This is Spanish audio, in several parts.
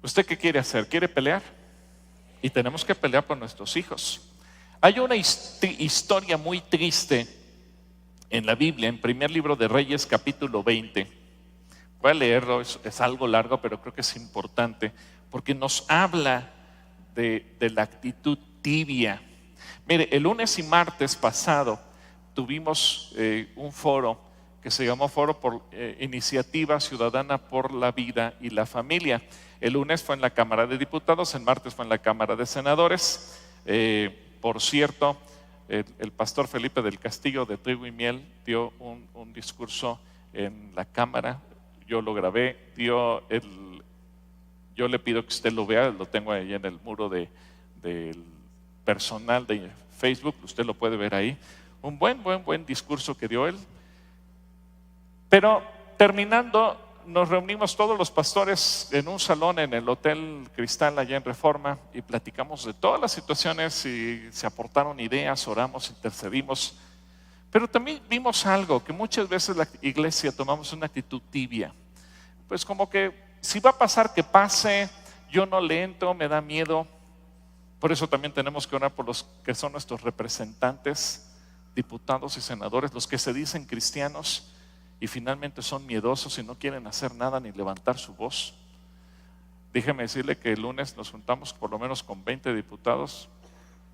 ¿Usted qué quiere hacer? ¿Quiere pelear? Y tenemos que pelear por nuestros hijos. Hay una historia muy triste en la Biblia, en primer libro de Reyes, capítulo 20. Voy a leerlo, es algo largo, pero creo que es importante, porque nos habla de la actitud tibia. Mire, el lunes y martes pasado tuvimos un foro que se llamó Foro por Iniciativa Ciudadana por la Vida y la Familia. El lunes fue en la Cámara de Diputados, el martes fue en la Cámara de Senadores. Por cierto, el pastor Felipe del Castillo de Trigo y Miel dio un discurso en la Cámara. Yo lo grabé, yo le pido que usted lo vea, lo tengo ahí en el muro del personal de Facebook, usted lo puede ver ahí. Un buen discurso que dio él. Pero terminando, nos reunimos todos los pastores en un salón en el Hotel Cristal allá en Reforma y platicamos de todas las situaciones y se aportaron ideas, oramos, intercedimos. Pero también vimos algo, que muchas veces la iglesia tomamos una actitud tibia. Pues como que si va a pasar, que pase, yo no le entro, me da miedo. Por eso también tenemos que orar por los que son nuestros representantes, diputados y senadores, los que se dicen cristianos y finalmente son miedosos y no quieren hacer nada ni levantar su voz. Déjeme decirle que el lunes nos juntamos por lo menos con 20 diputados.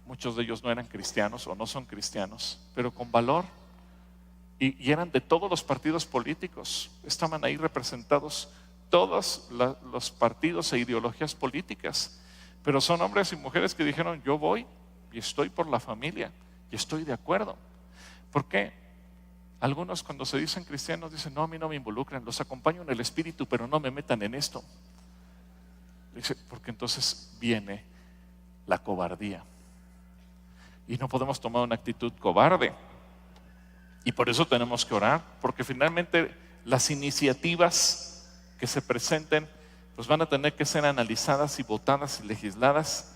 Muchos de ellos no eran cristianos o no son cristianos, pero con valor. Y eran de todos los partidos políticos. Estaban ahí representados todos los partidos e ideologías políticas. Pero son hombres y mujeres que dijeron: yo voy y estoy por la familia y estoy de acuerdo. ¿Por qué? Algunos cuando se dicen cristianos dicen: no, a mí no me involucran, los acompaño en el espíritu, pero no me metan en esto. Dice, porque entonces viene la cobardía. Y no podemos tomar una actitud cobarde. Y por eso tenemos que orar, porque finalmente las iniciativas que se presenten pues van a tener que ser analizadas y votadas y legisladas.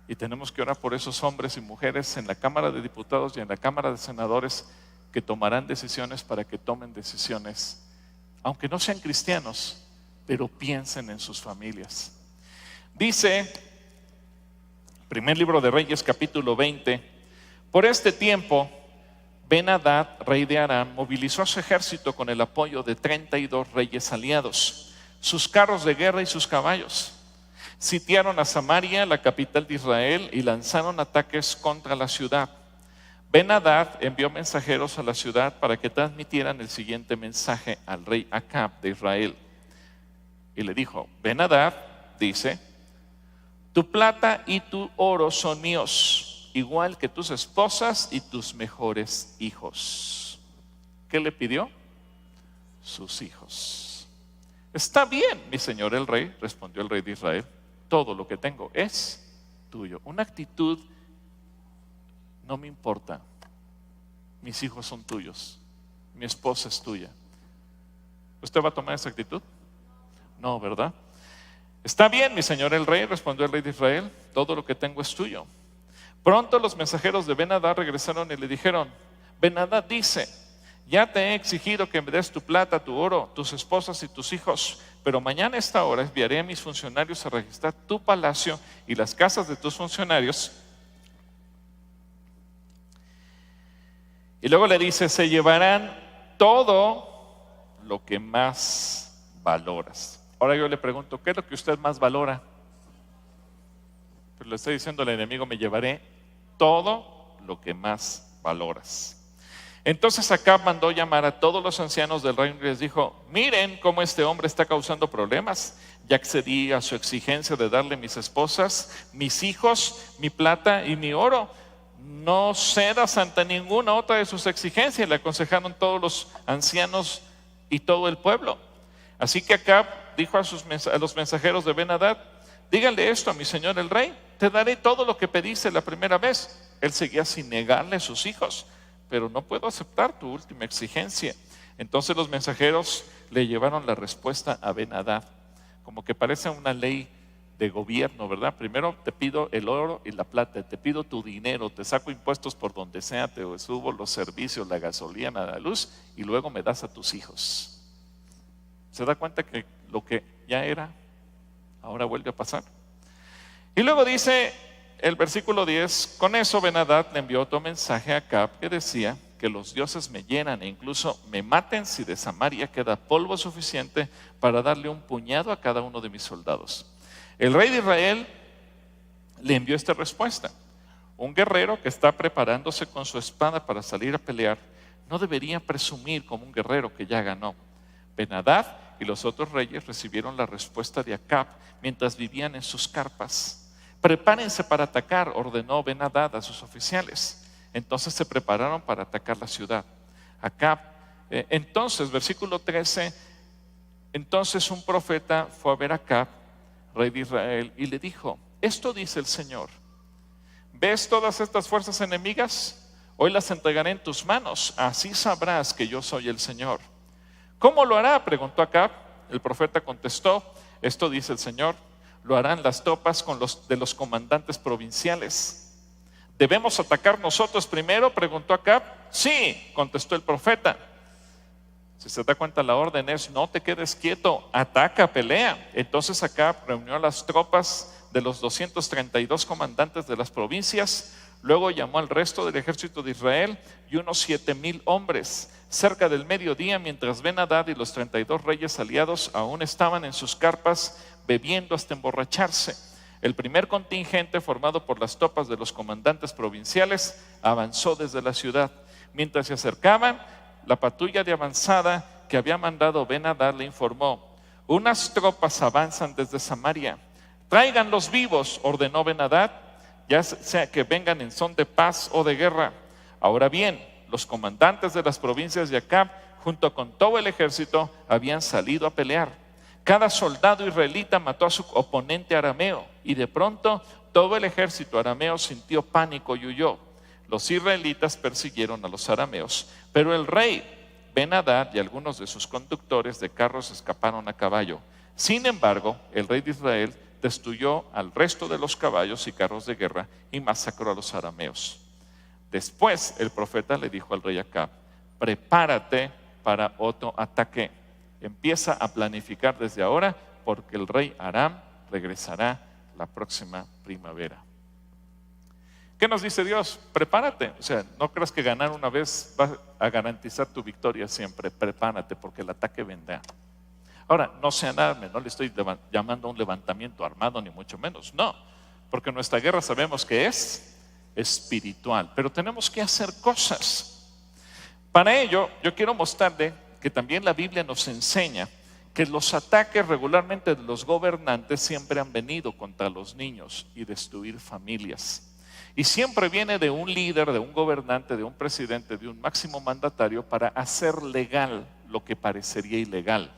Y tenemos que orar por esos hombres y mujeres en la Cámara de Diputados y en la Cámara de Senadores que tomarán decisiones para que tomen decisiones, aunque no sean cristianos, pero piensen en sus familias. Dice, primer libro de Reyes, capítulo 20, por este tiempo, Ben-Hadad, rey de Aram, movilizó a su ejército con el apoyo de 32 reyes aliados, sus carros de guerra y sus caballos. Sitiaron a Samaria, la capital de Israel, y lanzaron ataques contra la ciudad. Ben-Hadad envió mensajeros a la ciudad para que transmitieran el siguiente mensaje al rey Acab de Israel. Y le dijo: Ben-Hadad dice: tu plata y tu oro son míos, igual que tus esposas y tus mejores hijos. ¿Qué le pidió? Sus hijos. Está bien, mi señor el rey, respondió el rey de Israel, todo lo que tengo es tuyo. Una actitud: no me importa, mis hijos son tuyos, mi esposa es tuya. ¿Usted va a tomar esa actitud? No, ¿verdad? Está bien, mi señor el rey, respondió el rey de Israel, todo lo que tengo es tuyo. Pronto los mensajeros de Ben-Hadad regresaron y le dijeron: Ben-Hadad dice: ya te he exigido que me des tu plata, tu oro, tus esposas y tus hijos, pero mañana a esta hora enviaré a mis funcionarios a registrar tu palacio y las casas de tus funcionarios. Y luego le dice: se llevarán todo lo que más valoras. Ahora yo le pregunto: ¿qué es lo que usted más valora? Pero le estoy diciendo al enemigo: me llevaré todo lo que más valoras. Entonces Acab mandó llamar a todos los ancianos del reino y les dijo: miren cómo este hombre está causando problemas. Ya accedí a su exigencia de darle mis esposas, mis hijos, mi plata y mi oro. No cedas ante ninguna otra de sus exigencias, le aconsejaron todos los ancianos y todo el pueblo. Así que Acab dijo a los mensajeros de Ben-Hadad: díganle esto a mi señor el rey, te daré todo lo que pediste la primera vez. Él seguía sin negarle a sus hijos, pero no puedo aceptar tu última exigencia. Entonces los mensajeros le llevaron la respuesta a Ben-Hadad, como que parece una ley de gobierno, ¿verdad? Primero te pido el oro y la plata, te pido tu dinero, te saco impuestos por donde sea, te subo los servicios, la gasolina, la luz, y luego me das a tus hijos. ¿Se da cuenta que lo que ya era Ahora vuelve a pasar. Y luego dice el versículo 10, con eso Ben-Hadad le envió otro mensaje a Acab que decía: que los dioses me llenan e incluso me maten si de Samaria queda polvo suficiente para darle un puñado a cada uno de mis soldados. El rey de Israel le envió esta respuesta: un guerrero que está preparándose con su espada para salir a pelear no debería presumir como un guerrero que ya ganó. Ben-Hadad y los otros reyes recibieron la respuesta de Acab mientras vivían en sus carpas. Prepárense para atacar, ordenó Ben-Hadad a sus oficiales. Entonces se prepararon para atacar la ciudad. Acab, entonces, versículo 13, entonces un profeta fue a ver a Acab, rey de Israel, y le dijo: esto dice el Señor: ¿ves todas estas fuerzas enemigas? Hoy las entregaré en tus manos, así sabrás que yo soy el Señor. ¿Cómo lo hará?, preguntó Acab. El profeta contestó: esto dice el Señor: lo harán las tropas de los comandantes provinciales. ¿Debemos atacar nosotros primero?, preguntó Acab. Sí, contestó el profeta. Si se da cuenta, la orden es: no te quedes quieto, ataca, pelea. Entonces Acab reunió a las tropas de los 232 comandantes de las provincias. Luego llamó al resto del ejército de Israel y unos 7,000 hombres. Cerca del mediodía, mientras Ben-Hadad y los 32 reyes aliados aún estaban en sus carpas bebiendo hasta emborracharse, el primer contingente, formado por las tropas de los comandantes provinciales, avanzó desde la ciudad. Mientras se acercaban, la patrulla de avanzada que había mandado Ben-Hadad le informó: unas tropas avanzan desde Samaria. Tráiganlos vivos, ordenó Ben-Hadad, ya sea que vengan en son de paz o de guerra. Ahora bien, los comandantes de las provincias de Acab, junto con todo el ejército, habían salido a pelear. Cada soldado israelita mató a su oponente arameo, y de pronto todo el ejército arameo sintió pánico y huyó. Los israelitas persiguieron a los arameos, pero el rey Ben-Hadad y algunos de sus conductores de carros escaparon a caballo. Sin embargo, el rey de Israel destruyó al resto de los caballos y carros de guerra y masacró a los arameos. Después el profeta le dijo al rey Acab: prepárate para otro ataque. Empieza a planificar desde ahora, porque el rey Aram regresará la próxima primavera. ¿Qué nos dice Dios? Prepárate. O sea, no creas que ganar una vez va a garantizar tu victoria siempre. Prepárate, porque el ataque vendrá. Ahora, no se alarme, no le estoy llamando a un levantamiento armado, ni mucho menos. No, porque nuestra guerra sabemos que es espiritual, pero tenemos que hacer cosas. Para ello, yo quiero mostrarle que también la Biblia nos enseña que los ataques regularmente de los gobernantes siempre han venido contra los niños y destruir familias. Y siempre viene de un líder, de un gobernante, de un presidente, de un máximo mandatario para hacer legal lo que parecería ilegal.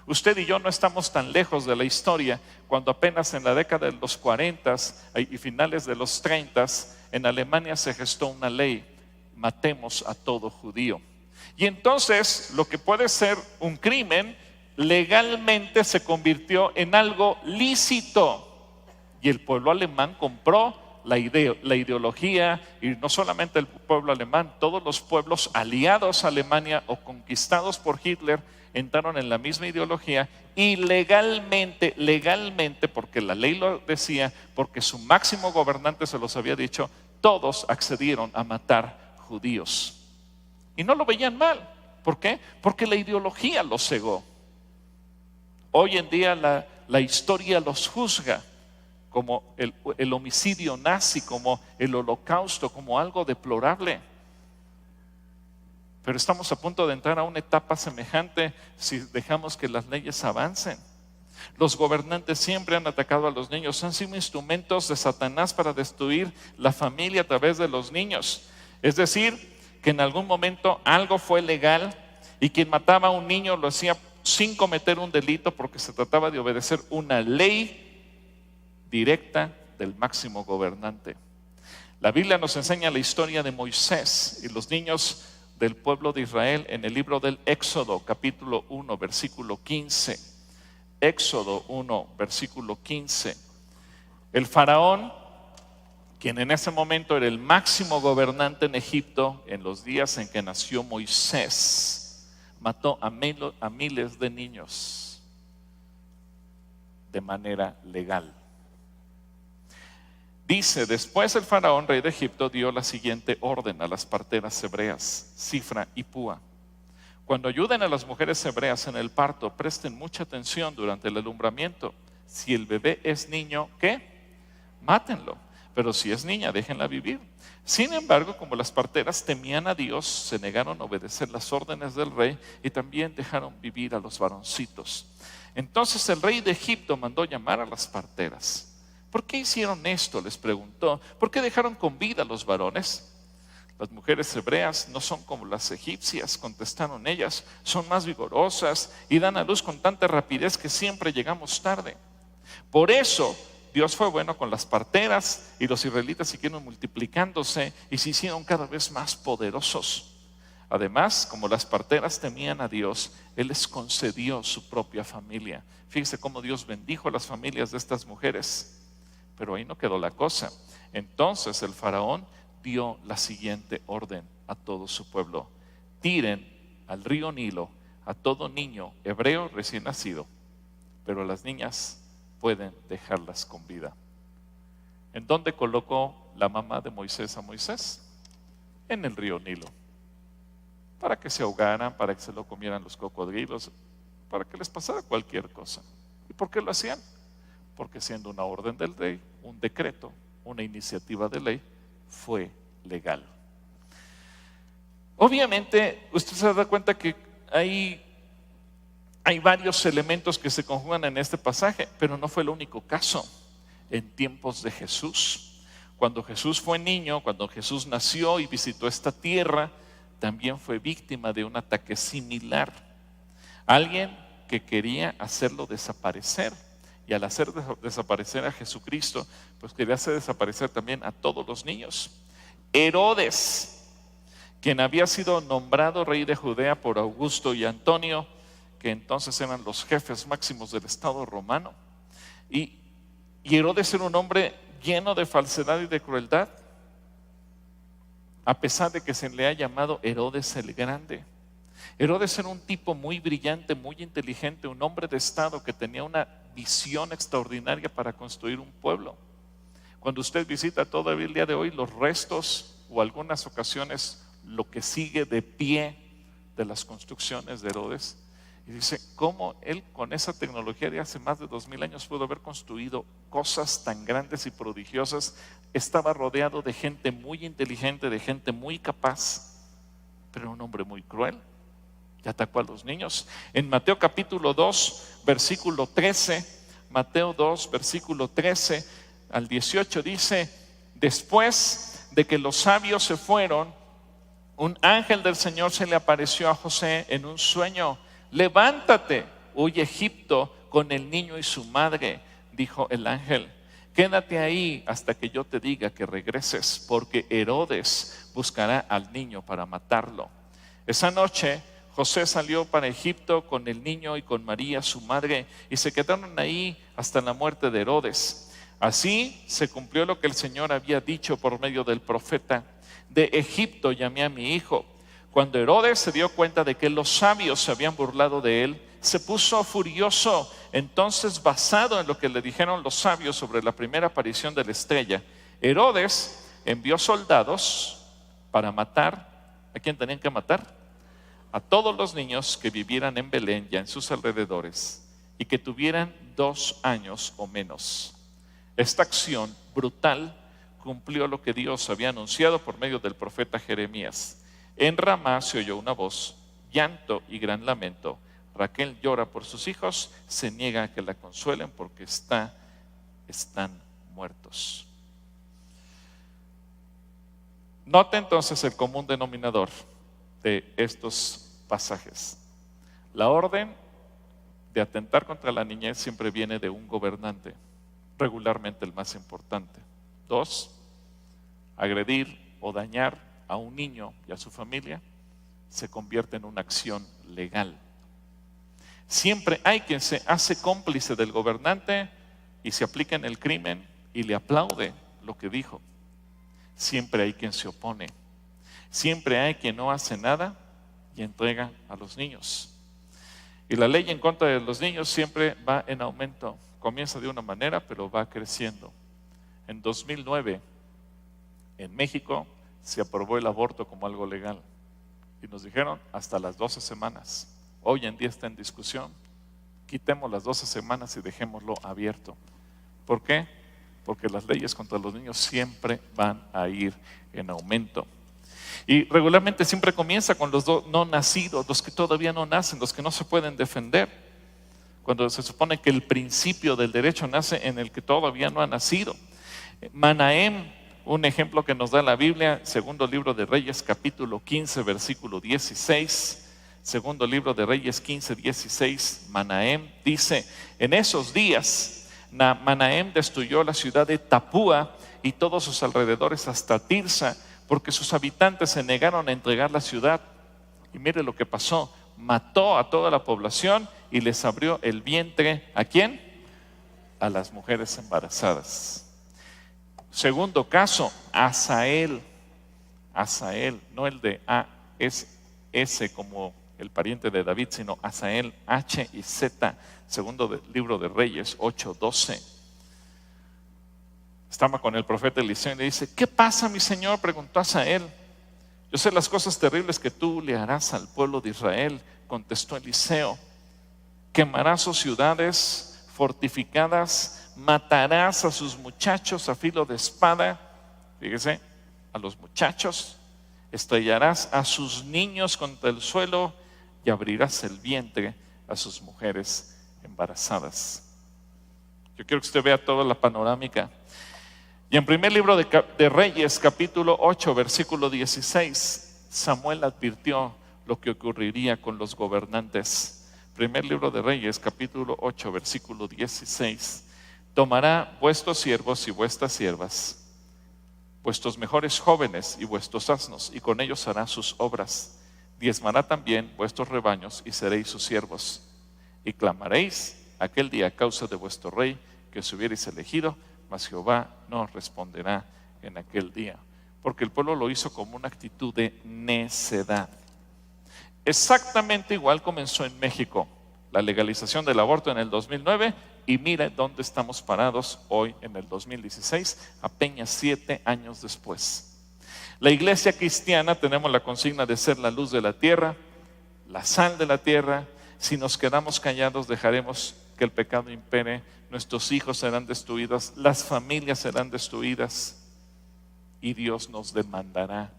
Usted y yo no estamos tan lejos de la historia cuando apenas en la década de los 40 y finales de los 30 en Alemania se gestó una ley: matemos a todo judío. Y entonces lo que puede ser un crimen legalmente se convirtió en algo lícito, y el pueblo alemán compró la ideología, y no solamente el pueblo alemán, todos los pueblos aliados a Alemania o conquistados por Hitler entraron en la misma ideología, y legalmente, porque la ley lo decía, porque su máximo gobernante se los había dicho, todos accedieron a matar judíos. Y no lo veían mal. ¿Por qué? Porque la ideología los cegó. Hoy en día la historia los juzga como el homicidio nazi, como el holocausto, como algo deplorable. Pero estamos a punto de entrar a una etapa semejante si dejamos que las leyes avancen. Los gobernantes siempre han atacado a los niños, han sido instrumentos de Satanás para destruir la familia a través de los niños. Es decir, que en algún momento algo fue legal y quien mataba a un niño lo hacía sin cometer un delito, porque se trataba de obedecer una ley directa del máximo gobernante. La Biblia nos enseña la historia de Moisés y los niños del pueblo de Israel en el libro del Éxodo, capítulo 1, versículo 15. Éxodo 1, versículo 15. El faraón, quien en ese momento era el máximo gobernante en Egipto, en los días en que nació Moisés, mató a miles de niños. de manera legal. Dice, después el faraón, rey de Egipto, dio la siguiente orden a las parteras hebreas, Sifra y Púa. Cuando ayuden a las mujeres hebreas en el parto, presten mucha atención durante el alumbramiento. Si el bebé es niño, ¿qué? Mátenlo. Pero si es niña, déjenla vivir. Sin embargo, como las parteras temían a Dios, se negaron a obedecer las órdenes del rey y también dejaron vivir a los varoncitos. Entonces el rey de Egipto mandó llamar a las parteras. ¿Por qué hicieron esto?, les preguntó. ¿Por qué dejaron con vida a los varones? Las mujeres hebreas no son como las egipcias, contestaron ellas. Son más vigorosas y dan a luz con tanta rapidez que siempre llegamos tarde. Por eso Dios fue bueno con las parteras y los israelitas siguieron multiplicándose y se hicieron cada vez más poderosos. Además, como las parteras temían a Dios, Él les concedió su propia familia. Fíjese cómo Dios bendijo a las familias de estas mujeres. Pero ahí no quedó la cosa. Entonces el faraón dio la siguiente orden a todo su pueblo: tiren al río Nilo a todo niño hebreo recién nacido, pero las niñas pueden dejarlas con vida. ¿En dónde colocó la mamá de Moisés a Moisés? En el río Nilo, para que se ahogaran, para que se lo comieran los cocodrilos, para que les pasara cualquier cosa. ¿Y por qué lo hacían? Porque siendo una orden del rey, un decreto, una iniciativa de ley, fue legal. Obviamente, usted se da cuenta que hay varios elementos que se conjugan en este pasaje, pero no fue el único caso. En tiempos de Jesús, cuando Jesús fue niño, cuando Jesús nació y visitó esta tierra, también fue víctima de un ataque similar. Alguien que quería hacerlo desaparecer. Y al hacer desaparecer a Jesucristo, pues quería hacer desaparecer también a todos los niños. Herodes, quien había sido nombrado rey de Judea por Augusto y Antonio, que entonces eran los jefes máximos del Estado romano. Y Herodes era un hombre lleno de falsedad y de crueldad, a pesar de que se le ha llamado Herodes el Grande. Herodes era un tipo muy brillante, muy inteligente, un hombre de Estado que tenía una visión extraordinaria para construir un pueblo. Cuando usted visita todavía el día de hoy los restos o algunas ocasiones lo que sigue de pie de las construcciones de Herodes, y dice cómo él con esa tecnología de hace más de 2000 años pudo haber construido cosas tan grandes y prodigiosas. Estaba rodeado de gente muy inteligente, de gente muy capaz, pero un hombre muy cruel. Y atacó a los niños. En Mateo capítulo 2, versículo 13, Mateo 2, versículo 13 al 18 dice: después de que los sabios se fueron, un ángel del Señor se le apareció a José en un sueño. Levántate, huye a Egipto con el niño y su madre, dijo el ángel. Quédate ahí hasta que yo te diga que regreses, porque Herodes buscará al niño para matarlo. Esa noche José salió para Egipto con el niño y con María, su madre, y se quedaron ahí hasta la muerte de Herodes. Así se cumplió lo que el Señor había dicho por medio del profeta: de Egipto llamé a mi hijo. Cuando Herodes se dio cuenta de que los sabios se habían burlado de él, se puso furioso. Entonces, basado en lo que le dijeron los sabios sobre la primera aparición de la estrella, Herodes envió soldados para matar. ¿A quién tenían que matar? A todos los niños que vivieran en Belén y en sus alrededores y que tuvieran 2 años o menos. Esta acción brutal cumplió lo que Dios había anunciado por medio del profeta Jeremías. En Ramá se oyó una voz, llanto y gran lamento. Raquel llora por sus hijos, se niega a que la consuelen porque están muertos. Note entonces el común denominador de estos pasajes. La orden de atentar contra la niñez siempre viene de un gobernante, regularmente el más importante. 2, agredir o dañar a un niño y a su familia se convierte en una acción legal. Siempre hay quien se hace cómplice del gobernante y se aplica en el crimen y le aplaude lo que dijo. Siempre hay quien se opone. Siempre hay quien no hace nada y entrega a los niños. Y la ley en contra de los niños siempre va en aumento. Comienza de una manera, pero va creciendo. En 2009, en México, se aprobó el aborto como algo legal. Y nos dijeron hasta las 12 semanas. Hoy en día está en discusión. Quitemos las 12 semanas y dejémoslo abierto. ¿Por qué? Porque las leyes contra los niños siempre van a ir en aumento. Y regularmente siempre comienza con los no nacidos, los que todavía no nacen, los que no se pueden defender. Cuando se supone que el principio del derecho nace en el que todavía no ha nacido. Manahem, un ejemplo que nos da la Biblia, segundo libro de Reyes, capítulo 15, versículo 16. Segundo libro de Reyes 15, 16, Manahem dice: en esos días Manahem destruyó la ciudad de Tapúa y todos sus alrededores hasta Tirsa, porque sus habitantes se negaron a entregar la ciudad. Y mire lo que pasó: mató a toda la población y les abrió el vientre. ¿A quién? A las mujeres embarazadas. Segundo caso, Asael, no el de A, es S como el pariente de David, sino Asael, H y Z, segundo libro de Reyes 8:12. Estaba con el profeta Eliseo y le dice: ¿qué pasa, mi señor?, preguntó Asael. Yo sé las cosas terribles que tú le harás al pueblo de Israel, contestó Eliseo. Quemarás sus ciudades fortificadas, matarás a sus muchachos a filo de espada, fíjese, a los muchachos, estrellarás a sus niños contra el suelo y abrirás el vientre a sus mujeres embarazadas. Yo quiero que usted vea toda la panorámica. Y en primer libro de Reyes, capítulo 8, versículo 16, Samuel advirtió lo que ocurriría con los gobernantes. Primer libro de Reyes, capítulo 8, versículo 16. Tomará vuestros siervos y vuestras siervas, vuestros mejores jóvenes y vuestros asnos, y con ellos hará sus obras. Diezmará también vuestros rebaños y seréis sus siervos. Y clamaréis aquel día a causa de vuestro rey que os hubierais elegido, mas Jehová no os responderá en aquel día. Porque el pueblo lo hizo como una actitud de necedad. Exactamente igual comenzó en México la legalización del aborto en el 2009, y mira dónde estamos parados hoy en el 2016, apenas 7 años después. La iglesia cristiana tenemos la consigna de ser la luz de la tierra, la sal de la tierra. Si nos quedamos callados, dejaremos que el pecado impere, nuestros hijos serán destruidos, las familias serán destruidas, y Dios nos demandará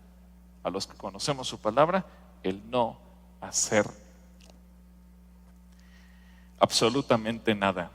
a los que conocemos su palabra el no hacer absolutamente nada.